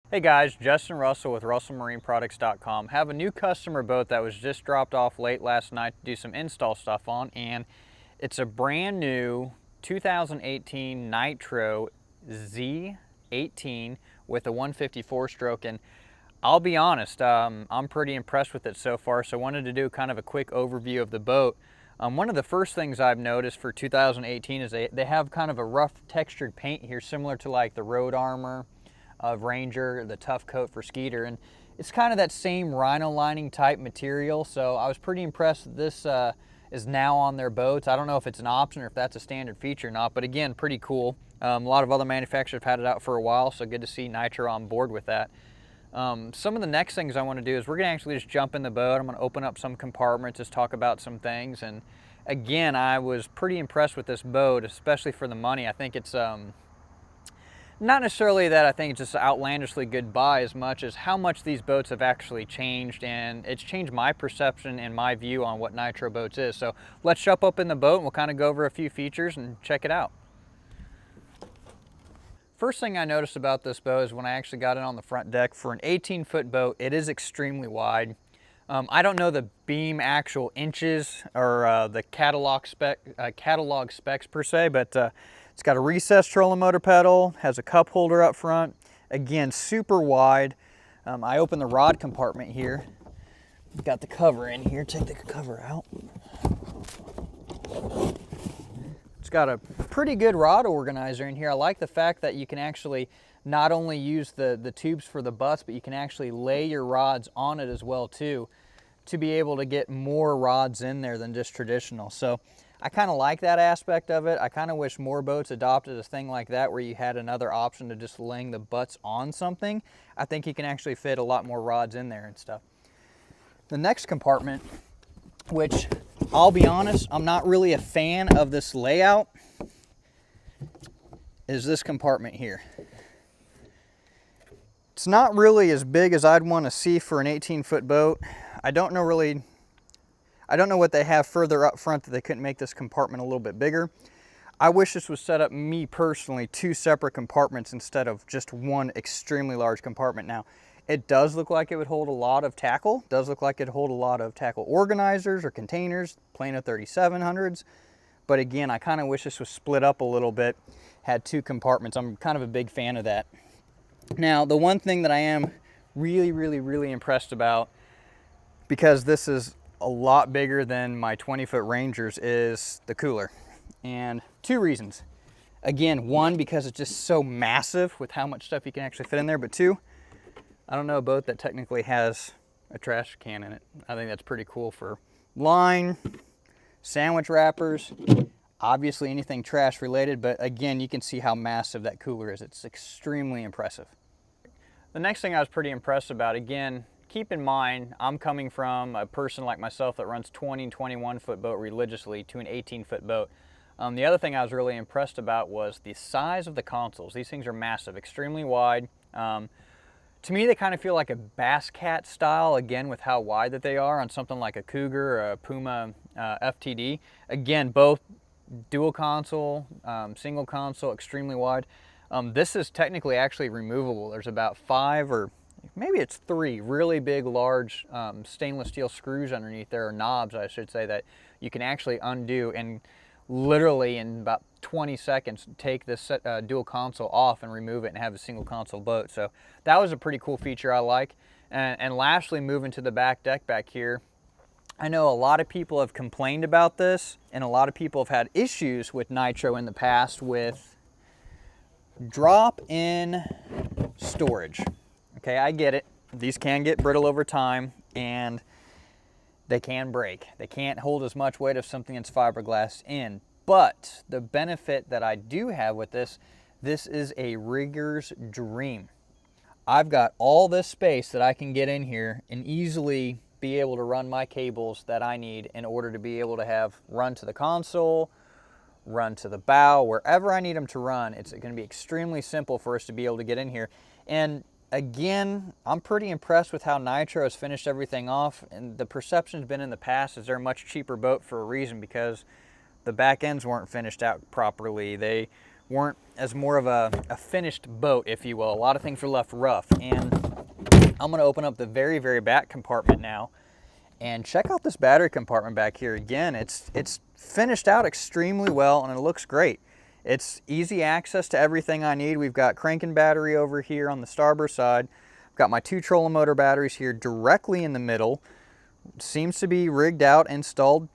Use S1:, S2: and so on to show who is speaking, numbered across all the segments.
S1: Hey guys, Justin Russell with RussellMarineProducts.com. Have a new customer boat that was just dropped off late last night to do some install stuff on, and it's a brand new 2018 Nitro Z18 with a 154 stroke, and I'll be honest, I'm pretty impressed with it so far, so I wanted to do kind of a quick overview of the boat. One of the first things I've noticed for 2018 is they have kind of a rough textured paint here, similar to like the Road Armor of Ranger, the Tough Coat for Skeeter, and it's kind of that same rhino lining type material, so I was pretty impressed that this is now on their boats. I don't know if it's an option or if that's a standard feature or not, but again, pretty cool. A lot of other manufacturers have had it out for a while, so good to see Nitro on board with that. Some of the next things I want to do is we're going to actually just jump in the boat. I'm going to open up some compartments, just talk about some things, and again, I was pretty impressed with this boat, especially for the money. I think it's not necessarily that I think it's just an outlandishly good buy as much as how much these boats have actually changed, and it's changed my perception and my view on what Nitro boats is. So let's jump up in the boat and we'll kind of go over a few features and check it out. First thing I noticed about this boat is when I actually got it on the front deck, for an 18-foot boat, it is extremely wide. I don't know the beam actual inches or the catalog specs per se, but it's got a recessed trolling motor pedal, has a cup holder up front. Again, super wide. I opened the rod compartment here. Got the cover in here, take the cover out. It's got a pretty good rod organizer in here. I like the fact that you can actually not only use the tubes for the butts, but you can actually lay your rods on it as well too, to be able to get more rods in there than just traditional. So I kind of like that aspect of it. I kind of wish more boats adopted a thing like that where you had another option to just laying the butts on something. I think you can actually fit a lot more rods in there and stuff. The next compartment, which I'll be honest, I'm not really a fan of this layout, is this compartment here. It's not really as big as I'd want to see for an 18-foot boat. I don't know what they have further up front that they couldn't make this compartment a little bit bigger. I wish this was set up, me personally, 2 separate compartments instead of just one extremely large compartment. Now, it does look like it would hold a lot of tackle. It does look like it'd hold a lot of tackle organizers or containers, Plano 3700s. But again, I kind of wish this was split up a little bit, had 2 compartments. I'm kind of a big fan of that. Now, the one thing that I am really impressed about, because this is a lot bigger than my 20-foot Rangers, is the cooler. And 2 reasons. Again, 1, because it's just so massive with how much stuff you can actually fit in there, but 2, I don't know a boat that technically has a trash can in it. I think that's pretty cool for line, sandwich wrappers, obviously anything trash related, but again, you can see how massive that cooler is. It's extremely impressive. The next thing I was pretty impressed about, again, keep in mind, I'm coming from a person like myself that runs 20 and 21-foot boat religiously to an 18-foot boat. The other thing I was really impressed about was the size of the consoles. These things are massive, extremely wide. To me, they kind of feel like a Bass Cat style, again, with how wide that they are on something like a Cougar or a Puma FTD. Again, both dual console, single console, extremely wide. This is technically actually removable. There's about 5 or maybe it's 3 really big, large stainless steel screws underneath there, or knobs, I should say, that you can actually undo and literally in about 20 seconds take this dual console off and remove it and have a single console boat. So that was a pretty cool feature I like. And lastly, moving to the back deck back here, I know a lot of people have complained about this, and a lot of people have had issues with Nitro in the past with drop-in storage. Okay, I get it. These can get brittle over time, and they can break. They can't hold as much weight of something that's fiberglass in. But the benefit that I do have with this is a rigger's dream. I've got all this space that I can get in here and easily be able to run my cables that I need in order to be able to have run to the console, run to the bow, wherever I need them to run. It's going to be extremely simple for us to be able to get in here. And again, I'm pretty impressed with how Nitro has finished everything off, and the perception's been in the past is they're a much cheaper boat for a reason, because the back ends weren't finished out properly. They weren't as more of a finished boat, if you will. A lot of things were left rough. And I'm going to open up the very, very back compartment now and check out this battery compartment back here. Again, it's finished out extremely well and it looks great. It's easy access to everything I need. We've got cranking battery over here on the starboard side. I've got my 2 trolling motor batteries here directly in the middle. It seems to be rigged out, installed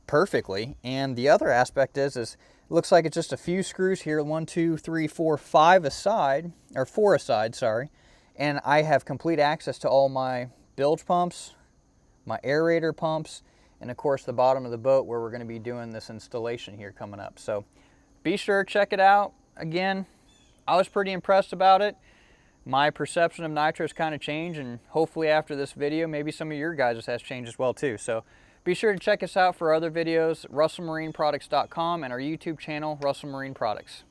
S1: perfectly. And the other aspect is it looks like it's just a few screws here, 1, 2, 3, 4, 5 aside, or 4 aside, sorry. And I have complete access to all my bilge pumps, my aerator pumps, and of course the bottom of the boat where we're going to be doing this installation here coming up. So be sure to check it out. Again, I was pretty impressed about it. My perception of Nitro's kind of changed, and hopefully after this video, maybe some of your guys' has changed as well too. So be sure to check us out for other videos, russellmarineproducts.com, and our YouTube channel, Russell Marine Products.